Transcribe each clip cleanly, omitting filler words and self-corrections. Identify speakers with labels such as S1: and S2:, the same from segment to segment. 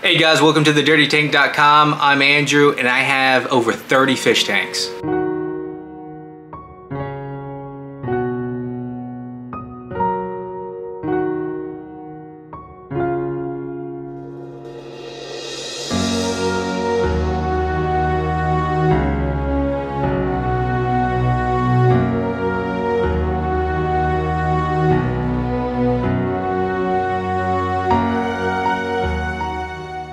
S1: Hey guys, welcome to thedirtytank.com. I'm Andrew and I have over 30 fish tanks.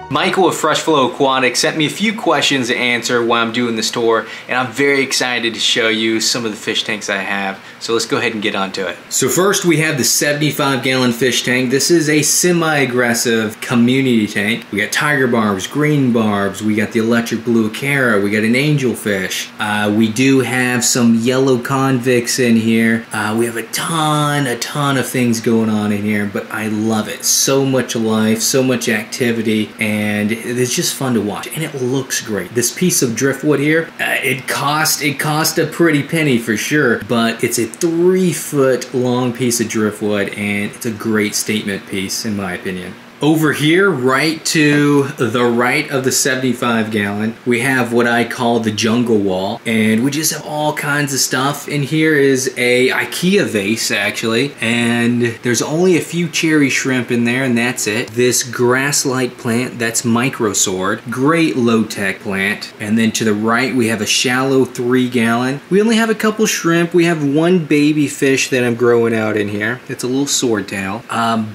S1: Michael of Fresh Flow Aquatics sent me a few questions to answer while I'm doing this tour, and I'm very excited to show you some of the fish tanks I have. So let's go ahead and get onto it. So first we have the 75-gallon fish tank. This is a semi-aggressive community tank. We got tiger barbs, green barbs, we got the electric blue cara, we got an angelfish. We do have some yellow convicts in here. We have a ton of things going on in here, but I love it. So much life, so much activity, and it's just fun to watch, and it looks great. This piece of driftwood here, it cost a pretty penny for sure, but it's a 3-foot long piece of driftwood, and it's a great statement piece in my opinion. Over here, right to the right of the 75-gallon, we have what I call the jungle wall, and we just have all kinds of stuff. In here is a IKEA vase, actually, and there's only a few cherry shrimp in there, and that's it. This grass-like plant, that's microsword, great low-tech plant. And then to the right, we have a shallow 3-gallon. We only have a couple shrimp. We have one baby fish that I'm growing out in here. It's a little swordtail,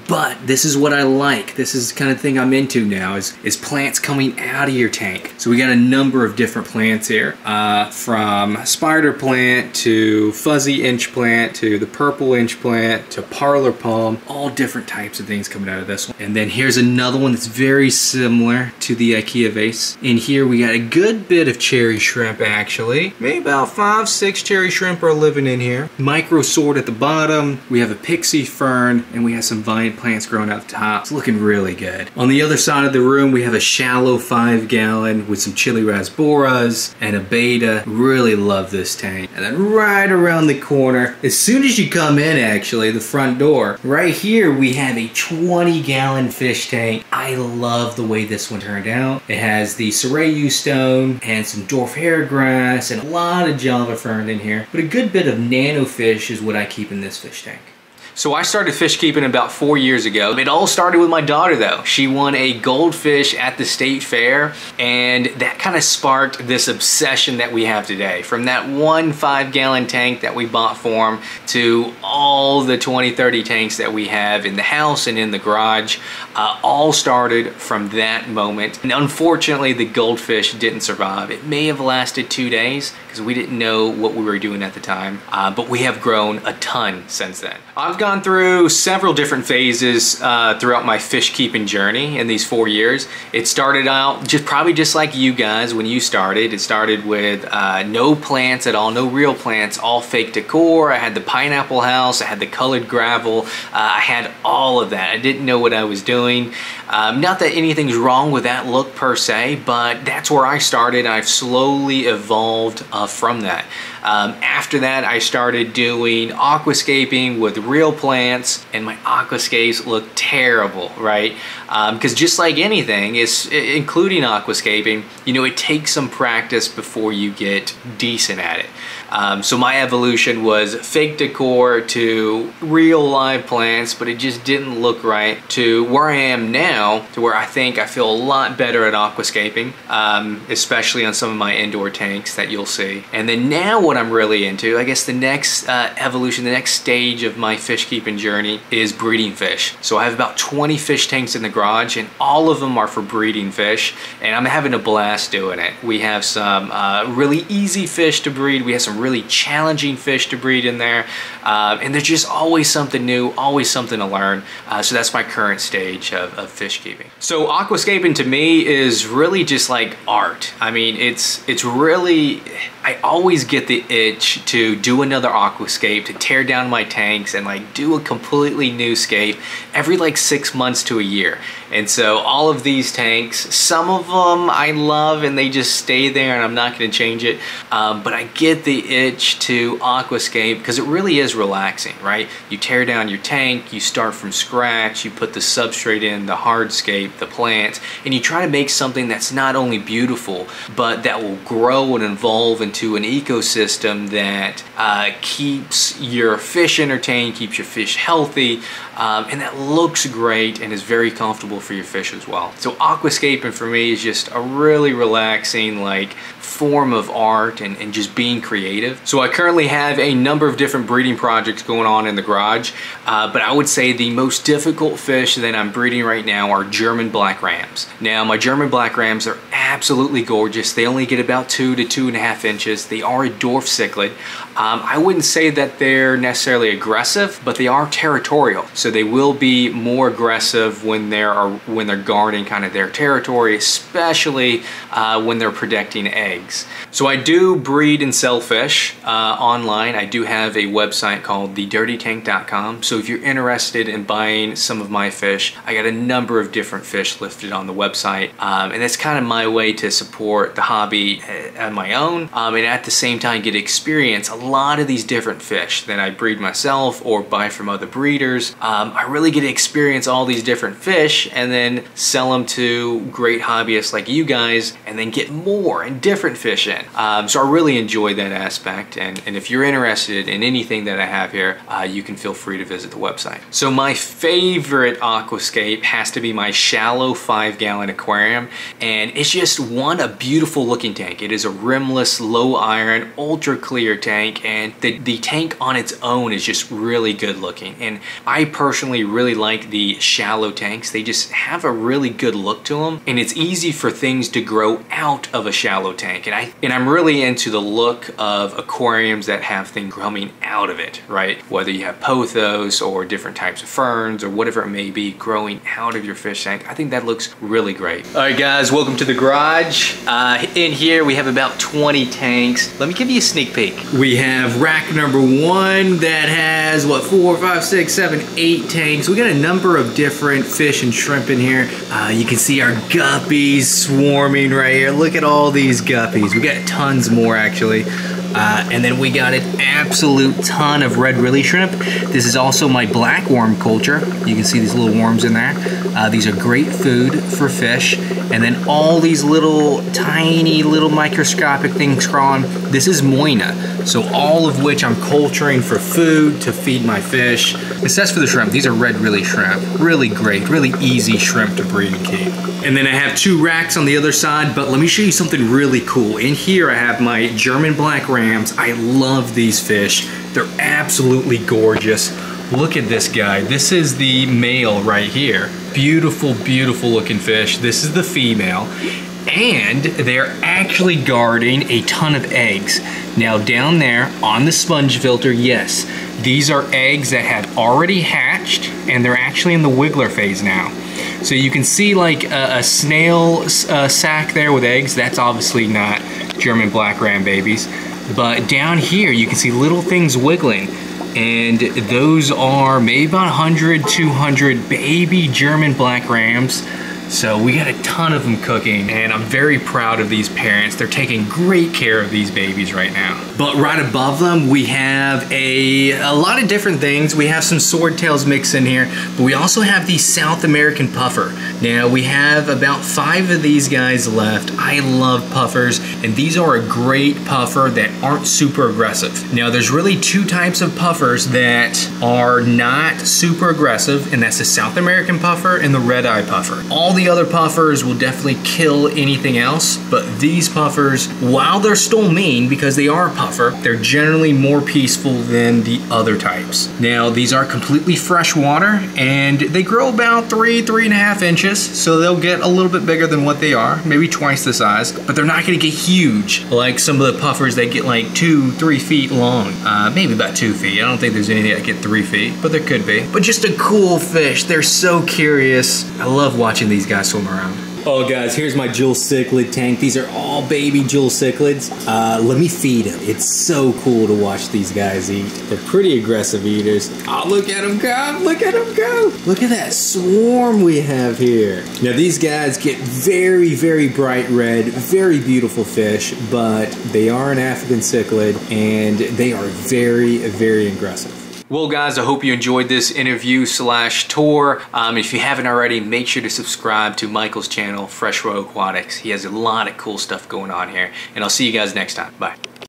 S1: but this is what I like. This is the kind of thing I'm into now, is plants coming out of your tank. So we got a number of different plants here, from spider plant to fuzzy inch plant to the purple inch plant to parlor palm, all different types of things coming out of this one. And then here's another one that's very similar to the IKEA vase. In here we got a good bit of cherry shrimp actually. Maybe about 5-6 cherry shrimp are living in here. Micro sword at the bottom, we have a pixie fern, and we have some vine plants growing out the top. It's looking really good. On the other side of the room, we have a shallow 5-gallon with some chili rasboras and a beta. Really love this tank. And then right around the corner, as soon as you come in actually, the front door, right here we have a 20-gallon fish tank. I love the way this one turned out. It has the Soreyu stone and some dwarf hairgrass and a lot of java fern in here. But a good bit of nano fish is what I keep in this fish tank. So I started fish keeping about 4 years ago. It all started with my daughter though. She won a goldfish at the state fair, and that kind of sparked this obsession that we have today. From that one 5-gallon tank that we bought for him to all the 20-30 tanks that we have in the house and in the garage, all started from that moment. And unfortunately the goldfish didn't survive. It may have lasted 2 days because we didn't know what we were doing at the time, but we have grown a ton since then. I've gone through several different phases throughout my fish keeping journey in these 4 years. It started out probably just like you guys when you started. It started with no plants at all, no real plants, all fake decor. I had the pineapple house, I had the colored gravel, I had all of that. I didn't know what I was doing. Not that anything's wrong with that look per se, but that's where I started. I've slowly evolved from that. After that, I started doing aquascaping with real plants, and my aquascapes look terrible, right? Because just like anything, including aquascaping, you know, it takes some practice before you get decent at it. So my evolution was fake decor to real live plants, but it just didn't look right, to where I am now, to where I think I feel a lot better at aquascaping, especially on some of my indoor tanks that you'll see. And then now what I'm really into, I guess the next evolution, the next stage of my fish keeping journey is breeding fish. So I have about 20 fish tanks in the garage, and all of them are for breeding fish, and I'm having a blast doing it. We have some really easy fish to breed. We have some really challenging fish to breed in there, and there's just always something new, always something to learn. So that's my current stage of fish keeping. So aquascaping to me is really just like art. I mean, it's really, I always get the itch to do another aquascape, to tear down my tanks and like do a completely new scape every like 6 months to a year. And so all of these tanks, some of them I love and they just stay there and I'm not going to change it. But I get the itch to aquascape because it really is relaxing, right? You tear down your tank, you start from scratch, you put the substrate in, the hard hardscape, the plants, and you try to make something that's not only beautiful, but that will grow and evolve into an ecosystem that keeps your fish entertained, keeps your fish healthy, and that looks great and is very comfortable for your fish as well. So aquascaping for me is just a really relaxing form of art and just being creative. So I currently have a number of different breeding projects going on in the garage, but I would say the most difficult fish that I'm breeding right now are German black rams. Now my German black rams are absolutely gorgeous. They only get about 2 to 2.5 inches. They are a dwarf cichlid. I wouldn't say that they're necessarily aggressive, but they are territorial. So they will be more aggressive when they're guarding kind of their territory, especially when they're protecting eggs. So I do breed and sell fish online. I do have a website called thedirtytank.com. So if you're interested in buying some of my fish, I got a number of different fish listed on the website. And that's kind of my way to support the hobby on my own, and at the same time get experience a lot of these different fish that I breed myself or buy from other breeders. I really get to experience all these different fish and then sell them to great hobbyists like you guys and then get more and different fish in. So I really enjoy that aspect, and if you're interested in anything that I have here, you can feel free to visit the website. So my favorite aquascape has to be my shallow 5-gallon aquarium, and it's just a beautiful looking tank. It is a rimless, low iron, ultra clear tank, and the tank on its own is just really good looking. And I personally really like the shallow tanks. They just have a really good look to them, and it's easy for things to grow out of a shallow tank. And I'm really into the look of aquariums that have things coming out of it, right? Whether you have pothos or different types of ferns or whatever it may be growing out of your fish tank, I think that looks really great. All right guys, welcome to the garage. In here we have about 20 tanks. Let me give you a sneak peek. We have rack number 1 that has what, 4, 5, 6, 7, 8 tanks. We got a number of different fish and shrimp in here. You can see our guppies swarming right here. Look at all these guppies. We got tons more actually. And then we got an absolute ton of red willy shrimp. This is also my black worm culture. You can see these little worms in there. These are great food for fish. And then all these little tiny little microscopic things crawling. This is moina. So all of which I'm culturing for food to feed my fish. This says for the shrimp. These are red willy shrimp. Really great, really easy shrimp to breed and keep. And then I have 2 racks on the other side, but let me show you something really cool. In here I have my German black rams. I love these fish. They're absolutely gorgeous. Look at this guy. This is the male right here. Beautiful, beautiful looking fish. This is the female. And they're actually guarding a ton of eggs. Now down there on the sponge filter, yes, these are eggs that have already hatched and they're actually in the wiggler phase now. So you can see like a snail sack there with eggs. That's obviously not German black ram babies. But down here you can see little things wiggling. And those are maybe about 100, 200 baby German black rams. So we got a ton of them cooking, and I'm very proud of these parents. They're taking great care of these babies right now. But right above them, we have a lot of different things. We have some swordtails mixed in here, but we also have the South American puffer. Now we have about 5 of these guys left. I love puffers, and these are a great puffer that aren't super aggressive. Now there's really 2 types of puffers that are not super aggressive, and that's the South American puffer and the red-eye puffer. All the other puffers will definitely kill anything else, but these puffers, while they're still mean because they are a puffer, they're generally more peaceful than the other types. Now these are completely fresh water, and they grow about 3.5 inches, so they'll get a little bit bigger than what they are, maybe twice the size, but they're not gonna get huge like some of the puffers that get like 2-3 feet long, maybe about 2 feet. I don't think there's any that get 3 feet, but there could be. But just a cool fish. They're so curious. I love watching these guys swim around. Oh guys, here's my jewel cichlid tank. These are all baby jewel cichlids. Let me feed them. It's so cool to watch these guys eat. They're pretty aggressive eaters. Oh, look at them go, look at them go. Look at that swarm we have here. Now these guys get very, very bright red, very beautiful fish, but they are an African cichlid and they are very, very aggressive. Well guys, I hope you enjoyed this interview / tour. If you haven't already, make sure to subscribe to Michael's channel, Freshwater Aquatics. He has a lot of cool stuff going on here. And I'll see you guys next time. Bye.